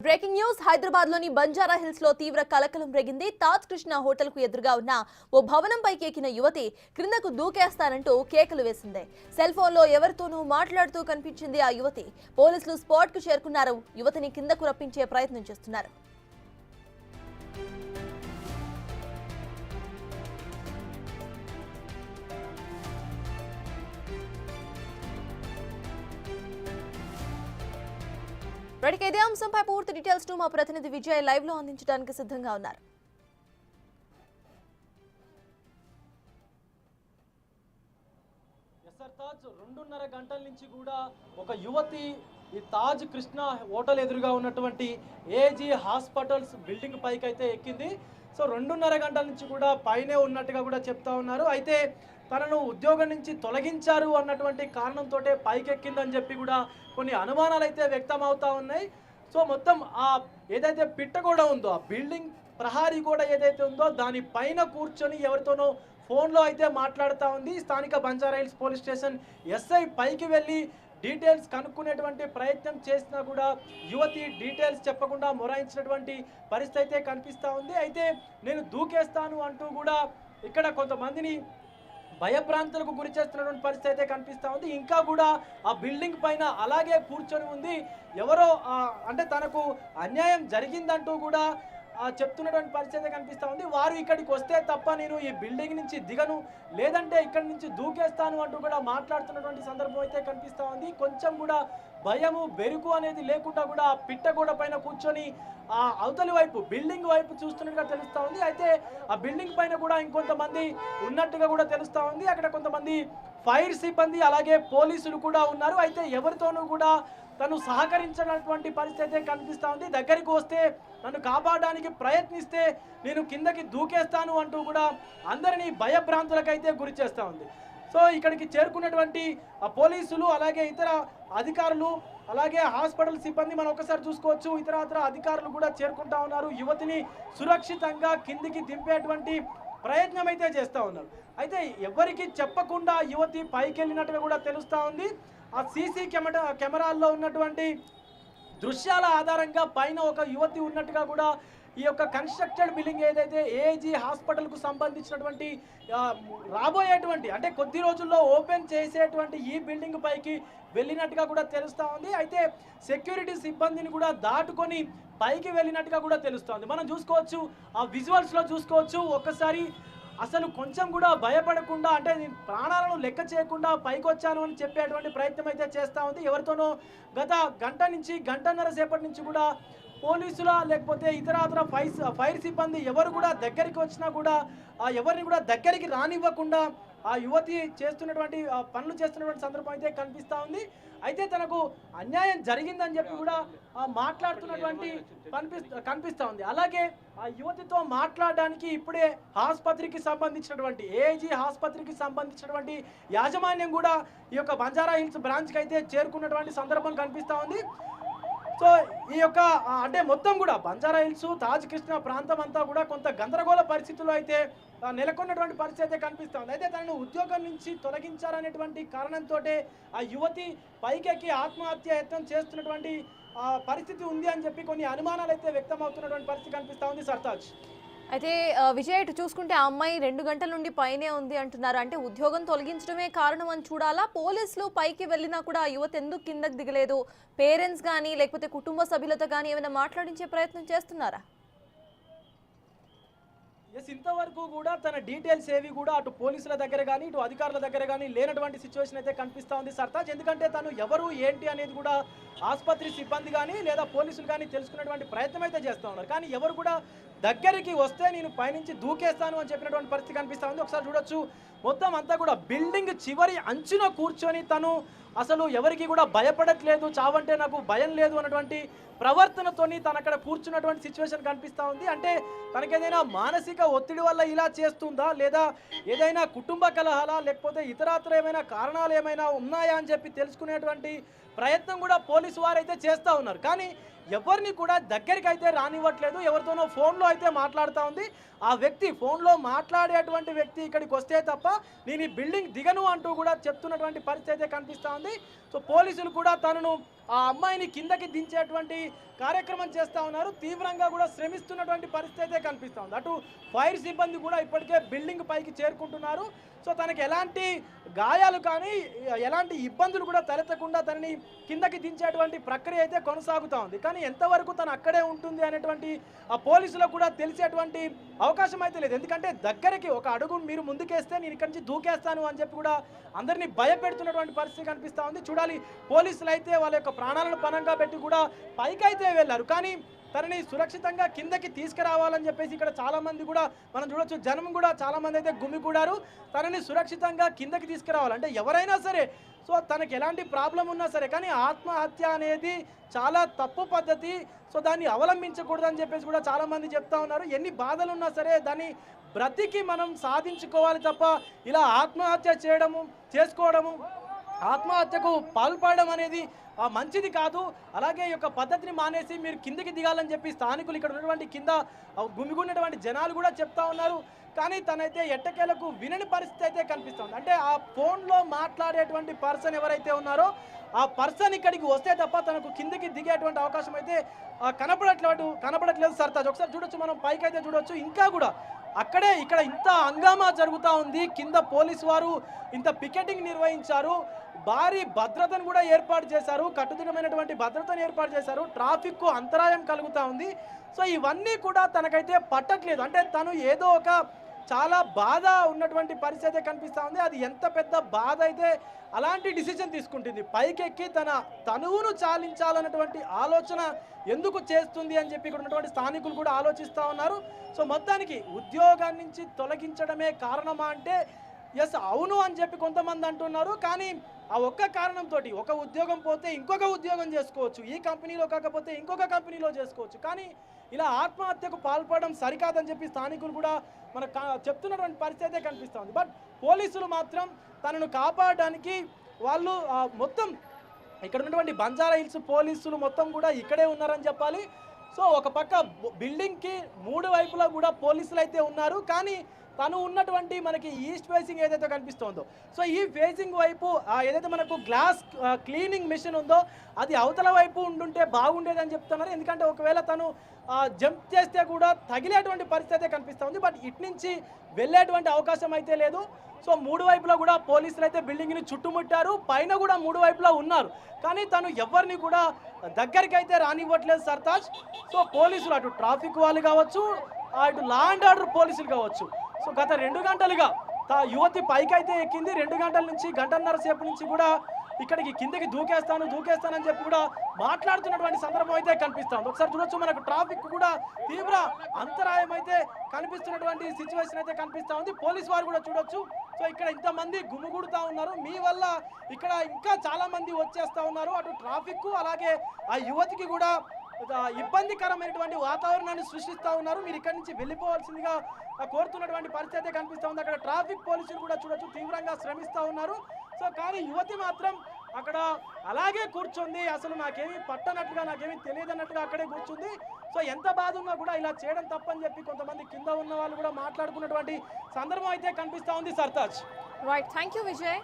Breaking news Hyderabad లోని Banjara hills లో తీవ్ర కలకలం రేగింది. తాజ్ కృష్ణ హోటల్ కు ఎదురుగా ఉన్న ఓ భవనం పైకి ఎక్కిన యువతి క్రిందకు దూకేస్తానంటూ కేకలు వేసింది. సెల్ ఫోన్ లో ఎవరితోనూ మాట్లాడుతూ కనిపించింది ఆ యువతి. పోలీసులు స్పాట్ కు చేరుకున్నారు. యువతిని కిందకు రప్పించే ప్రయత్నం చేస్తున్నారు. ఇదే అంశంపై పూర్తి డీటెయిల్స్ ను మా ప్రతినిధి విజయ్ లైవ్ లో అందించడానికి సిద్ధంగా ఉన్నారు. తాజ్ 2.5 గంటల నుంచి కూడా ఒక యువతి ఈ తాజ్ కృష్ణ హోటల్ ఎదురుగా ఉన్నటువంటి ఏజీ హాస్పిటల్స్ బిల్డింగ్ పైకి అయితే ఎక్కింది. సో 2.5 గంటల నుంచి కూడా పైనే ఉన్నట్టుగా కూడా చెప్తా ఉన్నారు. అయితే తనను ఉద్యోగం నుంచి తొలగించారు అన్నటువంటి కారణంతో పైకెక్కిందని చెప్పి కూడా కొన్ని అనుమానాలు అయితే వ్యక్తం అవుతా ఉన్నాయి. సో మొత్తం ఆ ఏదైతే పిట్టగోడ ఉందో ఆ బిల్డింగ్ ప్రహారీ గోడ ఏదైతే ఉందో దాని పైన కూర్చొని ఎవరితోనో ఫోన్లో అయితే మాట్లాడుతూ ఉంది. స్థానిక Banjara hills police station SI పైకి వెళ్ళి డీటెయిల్స్ కనుక్కునేటువంటి ప్రయత్నం చేసినా కూడా యువతి డీటెయిల్స్ చెప్పకుండా మొరాయించినటువంటి పరిస్థితి అయితే కనిపిస్తూ ఉంది. అయితే నేను దూకేస్తాను అంటూ కూడా ఇక్కడ కొంతమందిని భయభ్రాంతులకు గురి చేస్తున్నటువంటి పరిస్థితి అయితే కనిపిస్తూ ఉంది. ఇంకా కూడా ఆ బిల్డింగ్ పైన అలాగే కూర్చొని ఉంది. ఎవరో అంటే తనకు అన్యాయం జరిగిందంటూ కూడా చెప్తున్నటువంటి పరిస్థితి కనిపిస్తూ ఉంది. వారు ఇక్కడికి వస్తే తప్ప నేను ఈ బిల్డింగ్ నుంచి దిగను, లేదంటే ఇక్కడి నుంచి దూకేస్తాను అంటూ కూడా మాట్లాడుతున్నటువంటి సందర్భం అయితే కనిపిస్తూ ఉంది. కొంచెం కూడా భయము బెరుకు అనేది లేకుండా కూడా ఆ పిట్టగోడ పైన కూర్చొని ఆ అవతలి వైపు బిల్డింగ్ వైపు చూస్తున్నట్టుగా తెలుస్తూ ఉంది. అయితే ఆ బిల్డింగ్ పైన కూడా ఇంకొంతమంది ఉన్నట్టుగా కూడా తెలుస్తూ ఉంది. అక్కడ కొంతమంది ఫైర్ సిబ్బంది అలాగే పోలీసులు కూడా ఉన్నారు. అయితే ఎవరితోనూ కూడా తను సహకరించినటువంటి పరిస్థితి కనిపిస్తూ ఉంది. దగ్గరికి వస్తే నన్ను కాపాడడానికి ప్రయత్నిస్తే నేను కిందకి దూకేస్తాను అంటూ కూడా అందరినీ భయభ్రాంతులకైతే గురి చేస్తూ ఉంది. సో ఇక్కడికి చేరుకున్నటువంటి పోలీసులు అలాగే ఇతర అధికారులు అలాగే హాస్పిటల్ సిబ్బంది మనం ఒకసారి చూసుకోవచ్చు. ఇతర అధికారులు కూడా చేరుకుంటా ఉన్నారు. యువతిని సురక్షితంగా కిందికి దింపేటువంటి ప్రయత్నం అయితే చేస్తూ ఉన్నారు. అయితే ఎవరికి చెప్పకుండా యువతి పైకి వెళ్ళినట్టుగా కూడా తెలుస్తూ ఉంది. ఆ సీసీ కెమెరాల్లో ఉన్నటువంటి దృశ్యాల ఆధారంగా పైన ఒక యువతి ఉన్నట్టుగా కూడా ఈ యొక్క కన్స్ట్రక్టెడ్ బిల్డింగ్ ఏదైతే ఏజీ హాస్పిటల్కు సంబంధించినటువంటి రాబోయేటువంటి అంటే కొద్ది రోజుల్లో ఓపెన్ చేసేటువంటి ఈ బిల్డింగ్ పైకి వెళ్ళినట్టుగా కూడా తెలుస్తూ ఉంది. అయితే సెక్యూరిటీ సిబ్బందిని కూడా దాటుకొని పైకి వెళ్ళినట్టుగా కూడా తెలుస్తోంది. మనం చూసుకోవచ్చు, ఆ విజువల్స్లో చూసుకోవచ్చు. ఒక్కసారి అసలు కొంచెం కూడా భయపడకుండా అంటే నేను ప్రాణాలను లెక్క చేయకుండా పైకి వచ్చాను అని చెప్పేటువంటి ప్రయత్నం అయితే చేస్తూ ఉంది. ఎవరితోనో గత గంట నుంచి గంటన్నర సేపటి నుంచి కూడా పోలీసుల లేకపోతే ఇతర ఫైర్ సిబ్బంది ఎవరు కూడా దగ్గరికి వచ్చినా కూడా ఎవరిని కూడా దగ్గరికి రానివ్వకుండా ఆ యువతి చేస్తున్నటువంటి పనులు చేస్తున్నటువంటి సందర్భం అయితే కనిపిస్తూ ఉంది. అయితే తనకు అన్యాయం జరిగిందని చెప్పి కూడా మాట్లాడుతున్నటువంటి కనిపిస్తూ ఉంది. అలాగే ఆ యువతితో మాట్లాడడానికి ఇప్పుడే ఆసుపత్రికి సంబంధించినటువంటి ఏజీ ఆసుపత్రికి సంబంధించినటువంటి యాజమాన్యం కూడా ఈ యొక్క బంజారా హిల్స్ బ్రాంచ్కి అయితే చేరుకున్నటువంటి సందర్భం కనిపిస్తూ ఉంది. సో ఈ యొక్క అంటే మొత్తం కూడా బంజారా హిల్స్ తాజ్ కృష్ణ ప్రాంతం అంతా కూడా కొంత గందరగోళ పరిస్థితుల్లో అయితే నెలకొన్నటువంటి పరిస్థితి అయితే కనిపిస్తుంది. అయితే తనను ఉద్యోగం నుంచి తొలగించారనేటువంటి కారణంతో ఆ యువతి పైకెక్కి ఆత్మహత్య యత్నం చేస్తున్నటువంటి పరిస్థితి ఉంది అని చెప్పి కొన్ని అనుమానాలు అయితే వ్యక్తం అవుతున్నటువంటి పరిస్థితి కనిపిస్తూ ఉంది. సర్తాజ్ అయితే విజయ్ ఇటు చూసుకుంటే ఆ అమ్మాయి 2 గంటల నుండి పైనే ఉంది అంటున్నారు. అంటే ఉద్యోగం తొలగించడమే కారణం అని చూడాలా? పోలీసులు పైకి వెళ్ళినా కూడా ఆ యువత ఎందుకు కిందకి దిగలేదు? పేరెంట్స్ కానీ లేకపోతే కుటుంబ సభ్యులతో కానీ ఏమైనా మాట్లాడించే ప్రయత్నం చేస్తున్నారా? ఇంతవరకు కూడా తన డీటెయిల్స్ ఏవి కూడా అటు పోలీసుల దగ్గర కానీ ఇటు అధికారుల దగ్గర కానీ లేనటువంటి సిచ్యువేషన్ అయితే కనిపిస్తూ ఉంది సర్తాజ్. ఎందుకంటే తను ఎవరు ఏంటి అనేది కూడా ఆసుపత్రి సిబ్బంది కానీ లేదా పోలీసులు కానీ తెలుసుకునేటువంటి ప్రయత్నం అయితే చేస్తూ ఉన్నారు. కానీ ఎవరు కూడా దగ్గరికి వస్తే నేను పైనుంచి దూకేస్తాను అని చెప్పినటువంటి పరిస్థితి కనిపిస్తూ ఉంది. ఒకసారి చూడొచ్చు, మొత్తం అంతా కూడా బిల్డింగ్ చివరి అంచున కూర్చొని తను అసలు ఎవరికి కూడా భయపడట్లేదు, చావంటే నాకు భయం లేదు అన్నటువంటి ప్రవర్తనతోని తను అక్కడ కూర్చున్నటువంటి సిచ్యువేషన్ కనిపిస్తూ ఉంది. అంటే తనకేదైనా మానసిక ఒత్తిడి వల్ల ఇలా చేస్తుందా, లేదా ఏదైనా కుటుంబ కలహాలా, లేకపోతే ఇతరాతర ఏమైనా కారణాలు ఏమైనా ఉన్నాయా అని చెప్పి తెలుసుకునేటువంటి ప్రయత్నం కూడా పోలీసు వారైతే చేస్తూ ఉన్నారు. కానీ ఎవరిని కూడా దగ్గరికి అయితే రానివ్వట్లేదు, ఎవరితోనో ఫోన్లో అయితే మాట్లాడుతూ ఉంది. ఆ వ్యక్తి ఫోన్లో మాట్లాడేటువంటి వ్యక్తి ఇక్కడికి వస్తే తప్ప నేను ఈ బిల్డింగ్ దిగను అంటూ కూడా చెప్తున్నటువంటి పరిస్థితి అయితే కనిపిస్తూ ఉంది. సో పోలీసులు కూడా తనను ఆ అమ్మాయిని కిందకి దించేటువంటి కార్యక్రమం చేస్తూ ఉన్నారు. తీవ్రంగా కూడా శ్రమిస్తున్నటువంటి పరిస్థితి అయితే కనిపిస్తూ ఉంది. అటు ఫైర్ సిబ్బంది కూడా ఇప్పటికే బిల్డింగ్ పైకి చేరుకుంటున్నారు. సో తనకి ఎలాంటి గాయాలు కానీ ఎలాంటి ఇబ్బందులు కూడా తలెత్తకుండా తనని కిందకి దించేటువంటి ప్రక్రియ అయితే కొనసాగుతూ ఉంది. కానీ ఎంతవరకు తను అక్కడే ఉంటుంది అనేటువంటి ఆ పోలీసులకు కూడా తెలిసేటువంటి అవకాశం అయితే లేదు. ఎందుకంటే దగ్గరికి ఒక అడుగు మీరు ముందుకేస్తే నేను ఇక్కడి నుంచి దూకేస్తాను అని చెప్పి కూడా అందరినీ భయపెడుతున్నటువంటి పరిస్థితి కనిపిస్తూ ఉంది. చూడాలి, పోలీసులు అయితే వాళ్ళ యొక్క ప్రాణాలను పణంగా పెట్టి కూడా పైకైతే వెళ్ళారు. కానీ తనని సురక్షితంగా కిందకి తీసుకురావాలని చెప్పేసి ఇక్కడ చాలామంది కూడా మనం చూడొచ్చు, జనం కూడా చాలామంది అయితే గుమికూడారు. తనని సురక్షితంగా కిందకి తీసుకురావాలంటే ఎవరైనా సరే, సో తనకి ఎలాంటి ప్రాబ్లం ఉన్నా సరే, కానీ ఆత్మహత్య అనేది చాలా తప్పు పద్ధతి. సో దాన్ని అవలంబించకూడదని చెప్పేసి కూడా చాలామంది చెప్తా ఉన్నారు. ఎన్ని బాధలు ఉన్నా సరే దాన్ని బ్రతికి మనం సాధించుకోవాలి తప్ప ఇలా ఆత్మహత్య చేసుకోవడము ఆత్మహత్యకు పాల్పడడం అనేది మంచిది కాదు. అలాగే ఈ యొక్క పద్ధతిని మానేసి మీరు కిందకి దిగాలని చెప్పి స్థానికులు ఇక్కడ ఉన్నటువంటి కింద గుమిగున్నటువంటి జనాలు కూడా చెప్తా ఉన్నారు. కానీ తనైతే ఎట్టకేలకు వినని పరిస్థితి అయితే కనిపిస్తుంది. అంటే ఆ ఫోన్లో మాట్లాడేటువంటి పర్సన్ ఎవరైతే ఉన్నారో ఆ పర్సన్ ఇక్కడికి వస్తే తప్ప తనకు కిందకి దిగేటువంటి అవకాశం అయితే కనపడట్లేదు సర్తాజ్. ఒకసారి చూడొచ్చు, మనం పైకి అయితే చూడొచ్చు. ఇంకా కూడా అక్కడే ఇక్కడ ఇంత హంగామా జరుగుతూ ఉంది. కింద పోలీసు వారు ఇంత పికెటింగ్ నిర్వహించారు, భారీ భద్రతను కూడా ఏర్పాటు చేశారు, కట్టుదిట్టమైనటువంటి భద్రతను ఏర్పాటు చేశారు. ట్రాఫిక్ కు అంతరాయం కలుగుతూ ఉంది. సో ఇవన్నీ కూడా తనకైతే పట్టట్లేదు. అంటే తను ఏదో ఒక చాలా బాధ ఉన్నటువంటి పరిస్థితి కనిపిస్తూ ఉంది. అది ఎంత పెద్ద బాధ అయితే అలాంటి డిసిజన్ తీసుకుంటుంది, పైకెక్కి తన తనువును చాలించాలన్నటువంటి ఆలోచన ఎందుకు చేస్తుంది అని చెప్పి ఇక్కడ ఉన్నటువంటి స్థానికులు కూడా ఆలోచిస్తూ ఉన్నారు. సో మొత్తానికి ఉద్యోగాన్ని నుంచి తొలగించడమే కారణమా అంటే ఎస్ అవును అని చెప్పి కొంతమంది అంటున్నారు. కానీ ఆ ఒక్క కారణంతో ఒక ఉద్యోగం పోతే ఇంకొక ఉద్యోగం చేసుకోవచ్చు, ఈ కంపెనీలో కాకపోతే ఇంకొక కంపెనీలో చేసుకోవచ్చు. కానీ ఇలా ఆత్మహత్యకు పాల్పడడం సరికాదని చెప్పి స్థానికులు కూడా మనకు చెప్తున్నటువంటి పరిస్థితి కనిపిస్తూ ఉంది. బట్ పోలీసులు మాత్రం తనను కాపాడడానికి వాళ్ళు మొత్తం ఇక్కడ ఉన్నటువంటి బంజారా హిల్స్ పోలీసులు మొత్తం కూడా ఇక్కడే ఉన్నారని చెప్పాలి. సో ఒక పక్క బిల్డింగ్కి 3 వైపులా కూడా పోలీసులు అయితే ఉన్నారు. కానీ తను ఉన్నటువంటి మనకి ఈస్ట్ ఫేసింగ్ ఏదైతే కనిపిస్తుందో, సో ఈ ఫేసింగ్ వైపు ఏదైతే మనకు గ్లాస్ క్లీనింగ్ మిషన్ ఉందో అది అవతల వైపు ఉండుంటే బాగుండేదని చెప్తున్నారు. ఎందుకంటే ఒకవేళ తను జంప్ చేస్తే కూడా తగిలేటువంటి పరిస్థితి కనిపిస్తూ ఉంది. బట్ ఇటు నుంచి వెళ్ళేటువంటి అవకాశం అయితే లేదు. సో 3 వైపులా కూడా పోలీసులు అయితే బిల్డింగ్ని చుట్టుముట్టారు, పైన కూడా 3 వైపులా ఉన్నారు. కానీ తను ఎవరిని కూడా దగ్గరికి అయితే రానివ్వట్లేదు సర్తాజ్. సో పోలీసులు అటు ట్రాఫిక్ వాళ్ళు కావచ్చు, ఇటు లా అండ్ ఆర్డర్ పోలీసులు కావచ్చు, సో గత 2 గంటలుగా యువతి పైకి అయితే ఎక్కింది. 2 గంటల నుంచి గంటన్నర సేపు నుంచి కూడా ఇక్కడికి కిందకి దూకేస్తానని చెప్పి కూడా మాట్లాడుతున్నటువంటి సందర్భం అయితే కనిపిస్తుంది. ఒకసారి చూడొచ్చు, మనకు ట్రాఫిక్ కూడా తీవ్ర అంతరాయం అయితే కనిపిస్తున్నటువంటి సిచ్యువేషన్ అయితే కనిపిస్తూ ఉంది. పోలీసు వారు కూడా చూడొచ్చు. సో ఇక్కడ ఇంతమంది గుమిగూడుతూ ఉన్నారు, మీ వల్ల ఇక్కడ ఇంకా చాలా మంది వచ్చేస్తూ ఉన్నారు. అటు ట్రాఫిక్ అలాగే ఆ యువతికి కూడా ఇబ్బందికరమైనటువంటి వాతావరణాన్ని సృష్టిస్తూ ఉన్నారు. మీరు ఇక్కడి నుంచి వెళ్ళిపోవాల్సిందిగా కోరుతున్నటువంటి పరిస్థితి కనిపిస్తూ ఉంది. అక్కడ ట్రాఫిక్ పోలీసులు కూడా చూడొచ్చు, తీవ్రంగా శ్రమిస్తూ ఉన్నారు. సో కానీ యువతి మాత్రం అక్కడ అలాగే కూర్చుంది, అసలు నాకేమీ పట్టనట్టుగా, నాకేమీ తెలియదు అన్నట్టుగా అక్కడే కూర్చుంది. సో ఎంత బాధ ఉన్నా కూడా ఇలా చేయడం తప్పని చెప్పి కొంతమంది కింద ఉన్న వాళ్ళు కూడా మాట్లాడుకున్నటువంటి సందర్భం అయితే కనిపిస్తూ ఉంది Sartaj. Right, thank you Vijay.